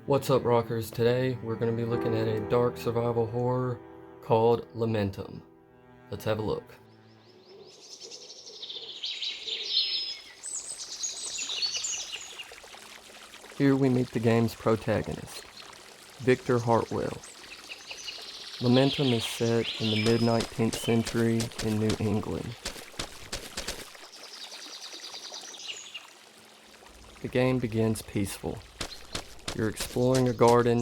What's up, rockers? Today we're going to be looking at a dark survival horror called Lamentum. Let's have a look. Here we meet the game's protagonist, Victor Hartwell. Lamentum is set in the mid-19th century in New England. The game begins peaceful. You're exploring a garden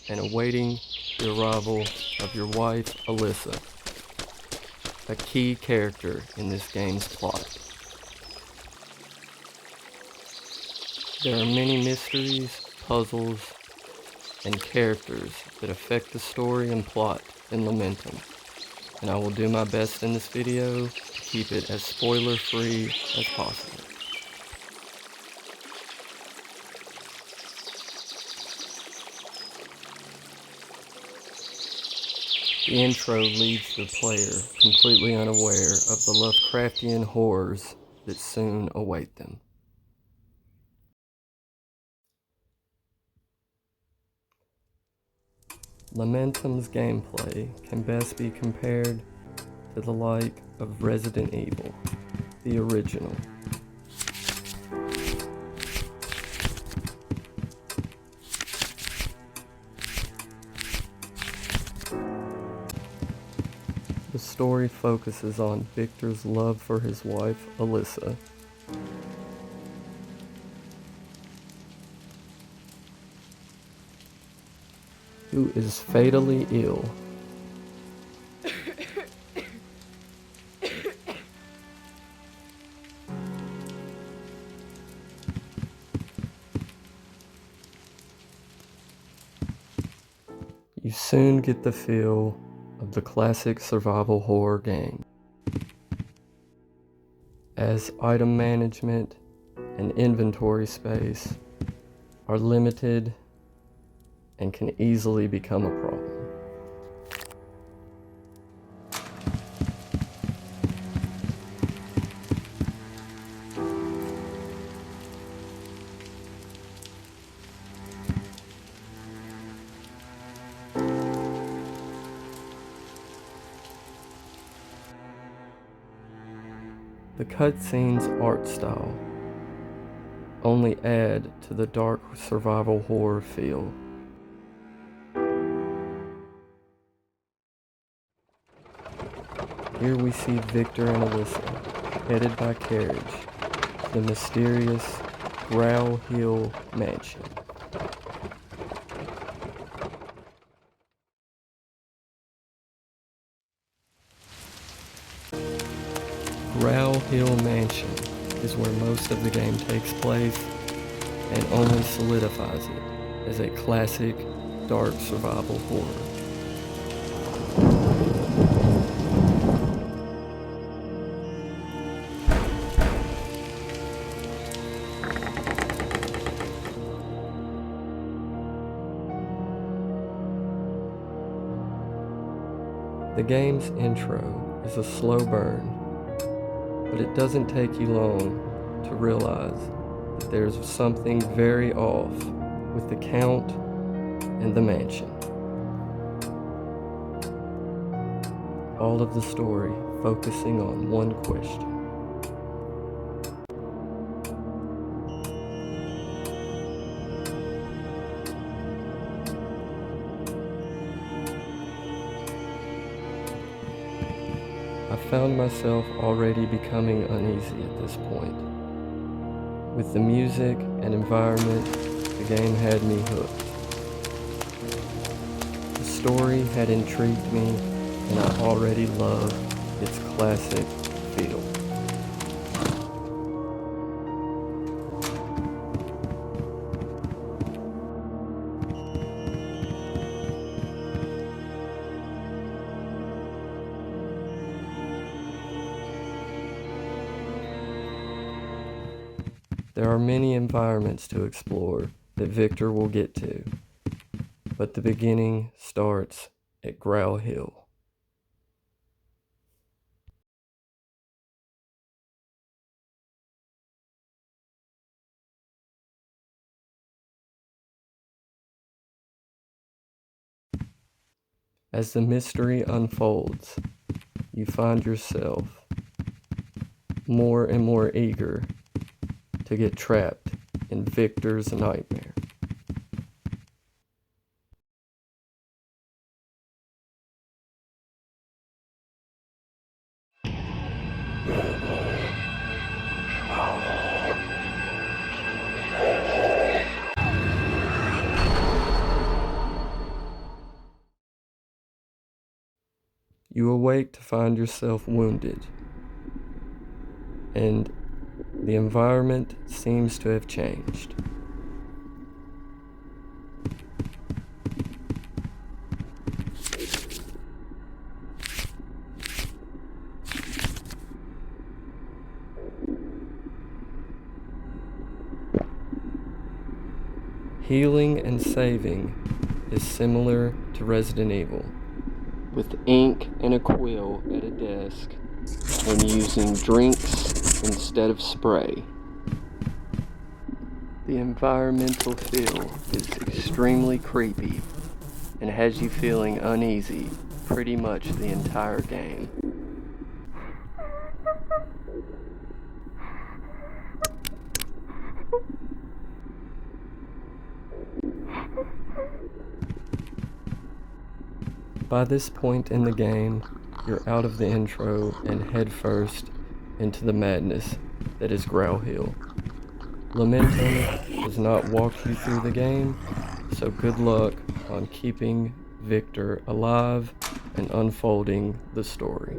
and awaiting the arrival of your wife, Alyssa, a key character in this game's plot. There are many mysteries, puzzles, and characters that affect the story and plot in Lamentum, and I will do my best in this video to keep it as spoiler-free as possible. The intro leaves the player completely unaware of the Lovecraftian horrors that soon await them. Lamentum's gameplay can best be compared to the like of Resident Evil, the original. The story focuses on Victor's love for his wife, Alyssa, who is fatally ill. You soon get the feel of the classic survival horror game, as item management and inventory space are limited and can easily become a problem. The cutscene's art style only add to the dark survival horror feel. Here we see Victor and Alyssa headed by carriage to the mysterious Growl Hill mansion. Growl Hill Mansion is where most of the game takes place and only solidifies it as a classic dark survival horror. The game's intro is a slow burn, but it doesn't take you long to realize that there's something very off with the count and the mansion. All of the story focusing on one question. I found myself already becoming uneasy at this point. With the music and environment, the game had me hooked. The story had intrigued me, and I already loved its classic feel. There are many environments to explore that Victor will get to, but the beginning starts at Growl Hill. As the mystery unfolds, you find yourself more and more eager to get trapped in Victor's nightmare. You awake to find yourself wounded, and the environment seems to have changed. Healing and saving is similar to Resident Evil, with ink and a quill at a desk and using drinks instead of spray. The environmental feel is extremely creepy and has you feeling uneasy pretty much the entire game. By this point in the game, you're out of the intro and head first into the madness that is Growl Hill. Lamentum does not walk you through the game, so good luck on keeping Victor alive and unfolding the story.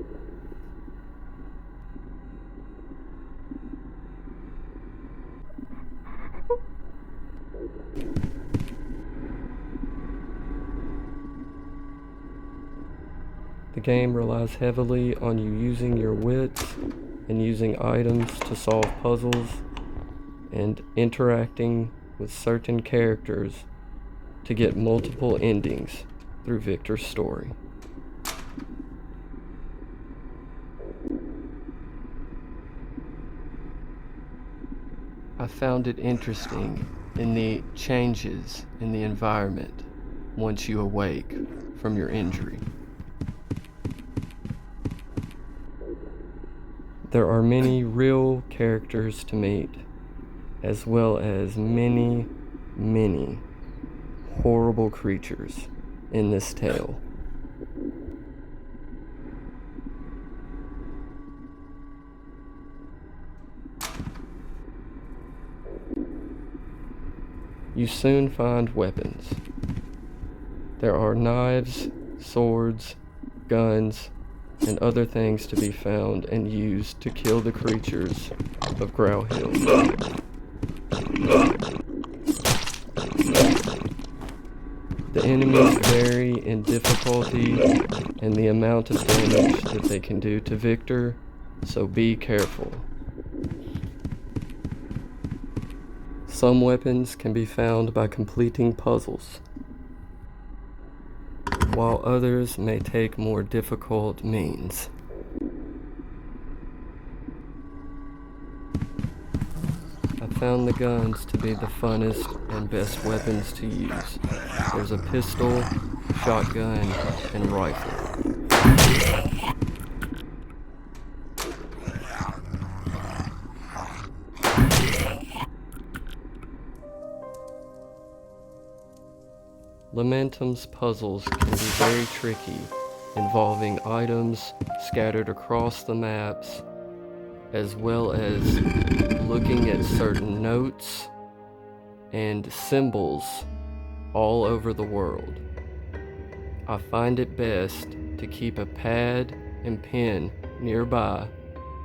The game relies heavily on you using your wits and using items to solve puzzles and interacting with certain characters to get multiple endings through Victor's story. I found it interesting in the changes in the environment once you awake from your injury. There are many real characters to meet, as well as many horrible creatures in this tale. You soon find weapons. There are knives, swords, guns, and other things to be found and used to kill the creatures of Growl Hill. The enemies vary in difficulty and the amount of damage that they can do to Victor, so be careful. Some weapons can be found by completing puzzles, while others may take more difficult means. I found the guns to be the funnest and best weapons to use. There's a pistol, shotgun, and rifle. Lamentum's puzzles can be very tricky, involving items scattered across the maps, as well as looking at certain notes and symbols all over the world. I find it best to keep a pad and pen nearby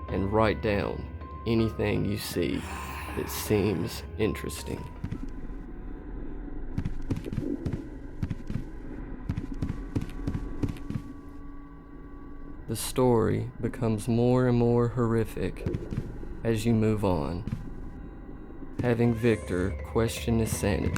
and write down anything you see that seems interesting. The story becomes more and more horrific as you move on, having Victor question his sanity.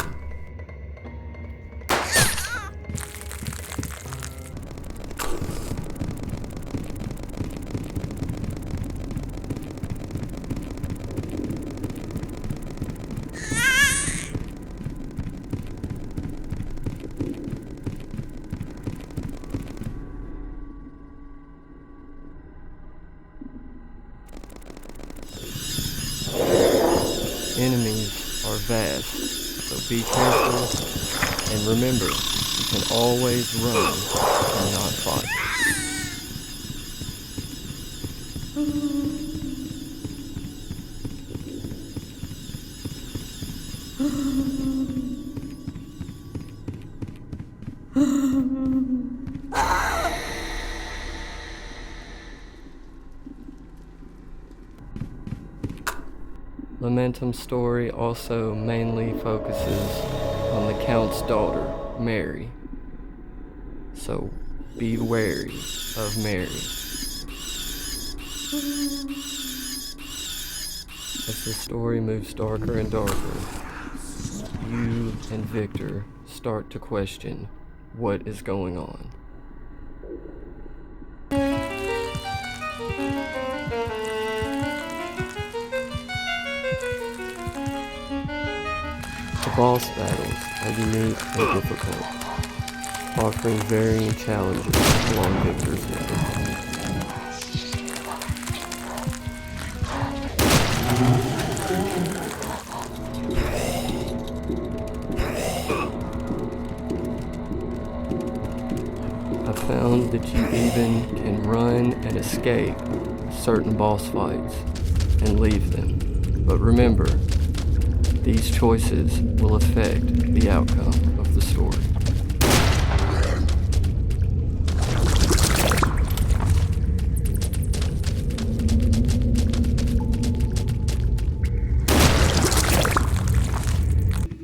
vast, so be careful, and remember, you can always run and not fight. Lamentum's story also mainly focuses on the Count's daughter, Mary. So be wary of Mary. As the story moves darker and darker, you and Victor start to question what is going on. The boss battles are unique and difficult, offering varying challenges along Victor's way. I found that you even can run and escape certain boss fights and leave them. But remember, these choices will affect the outcome of the story.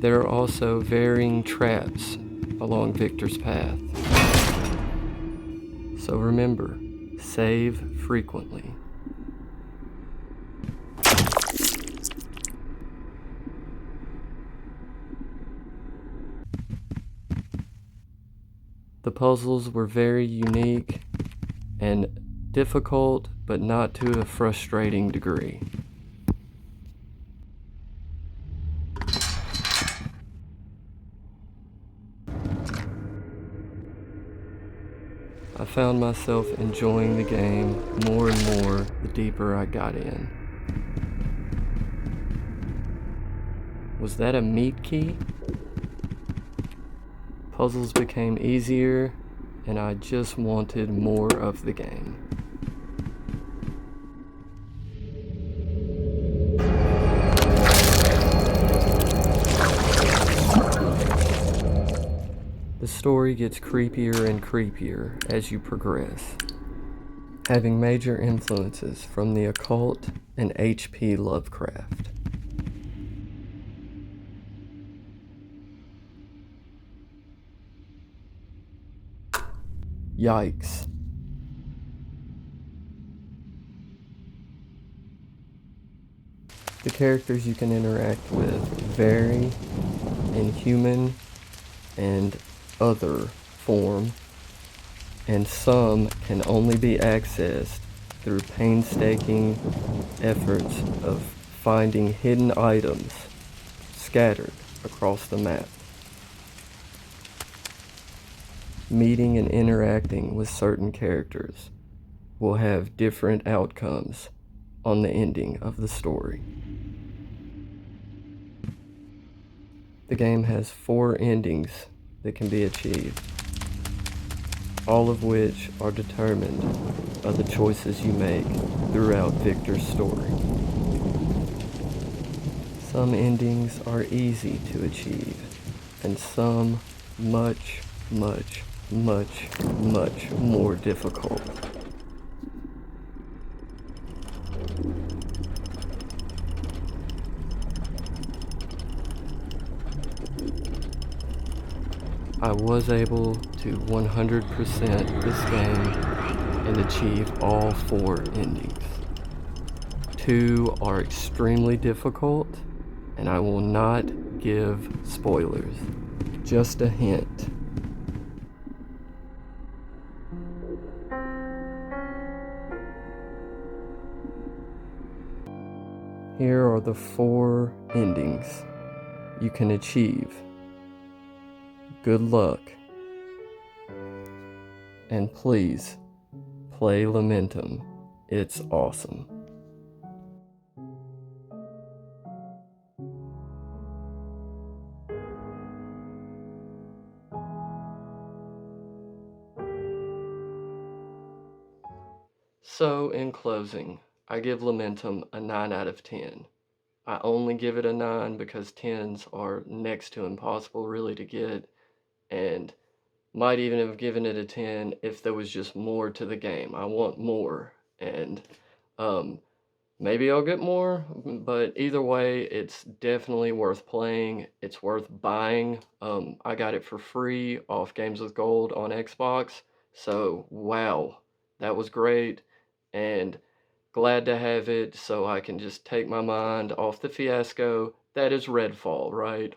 There are also varying traps along Victor's path. So remember, save frequently. The puzzles were very unique and difficult, but not to a frustrating degree. I found myself enjoying the game more and more the deeper I got in. Was that a meat key? Puzzles became easier, and I just wanted more of the game. The story gets creepier and creepier as you progress, having major influences from the occult and H.P. Lovecraft. Yikes. The characters you can interact with vary in human and other form, and some can only be accessed through painstaking efforts of finding hidden items scattered across the map. Meeting and interacting with certain characters will have different outcomes on the ending of the story. The game has 4 endings that can be achieved, all of which are determined by the choices you make throughout Victor's story. Some endings are easy to achieve, and some much more difficult. I was able to 100% this game and achieve all 4 endings. 2 are extremely difficult, and I will not give spoilers. Just a hint. Here are the 4 endings you can achieve. Good luck, and please play Lamentum. It's awesome. So, in closing, I give Lamentum a 9 out of 10. I only give it a 9 because 10s are next to impossible really to get, and might even have given it a 10 if there was just more to the game. I want more, and um, maybe I'll get more, but either way, it's definitely worth playing. It's worth buying. I got it for free off Games with Gold on Xbox, so wow, that was great, and glad to have it so I can just take my mind off the fiasco that is Redfall, right?